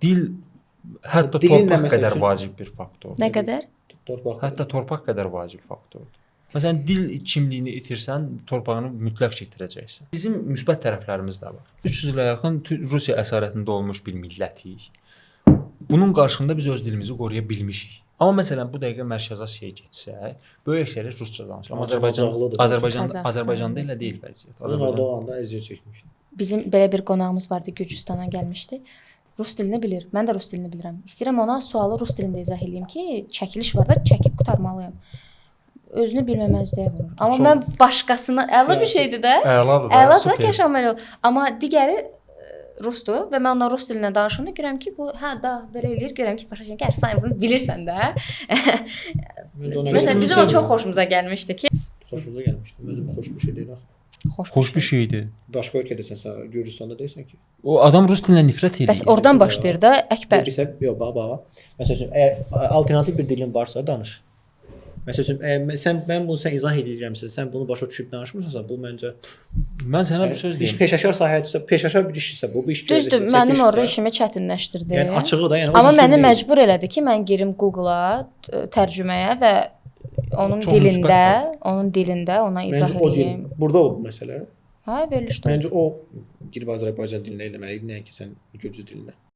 dil hətta Dilin torpaq məsəl qədər üçün- vacib bir faktordur. Nə qədər? Torpaq. Hətta torpaq qədər vacib faktordur. Məsələn, dil kimliyini itirsən, torpağını mütləq itirəcəksən. Bizim müsbət tərəflərimiz də var. 300 ilə yaxın Rusiya əsarətində olmuş bir millətik. Bunun qarşılığında biz öz dilimizi qoruya bilmişik. Amma məsələn, bu dəqiqə Mərkəzi Asiyaya getsək, böyük əksəriyyət rusca danışır. Amma Azərbaycanda elə deyil vəziyyət. Azərbaycan orada olanda əziyyət çəkmişdi. Bizim belə bir qonağımız vardı, Gürcüstandan gəlmişdi. Rus dilini bilir. Mən də rus dilini bilirəm. İstəyirəm ona sualı rus dilində izah eləyim ki, çəkiliş var da çəkib qurtarmalıyam. Özünü bilməməzliyə vurur. Amma Çox- mən başqasına əla bir şeydir də. Əladır da, Əladır super. yaşamalı. Amma digəri rusdur və mən ona rus dilində danışanda görürəm ki, bu da belə eləyir, görürəm ki, başa düşürəm ki, sən bunu bilirsən də. Məsələn, bizim o çox xoşumuza gəlmişdi ki, Xoşunuza gəlmişdi. Məncə xoş bir şey deyil axı. Xoş bir şeydir. Başqa ölkədəsənsə, Gürcüstanda deyirsən ki. O adam rus dilinə nifrət edir. bəs oradan başlayır da Əkbər. Yox, bax. Məsəl üçün, əgər alternativ bir dilin varsa danış. Məsəl üçün, mən bunu sən izah edirəmsə, sən bunu başa düşüb danışmırsansa, bu məncə Mən sənə bir söz iş deyim. peşəkar sahədirsə, peşəkar bir işsə bu iş görürsə. Düzdür, mənim orada işimi çətinləşdirdi. Yəni açığı da, yəni Amma məni məcbur elədi ki, mən girim Google-a tərcüməyə və onun Çox dilində, müsbət onun dilində ona izah Məncə o dil, edeyim. burada o məsələ. Hə, verilişdə. Məncə o girib Azərbaycan dilinə eləməli idi, nəinki sən Gürcü dilində.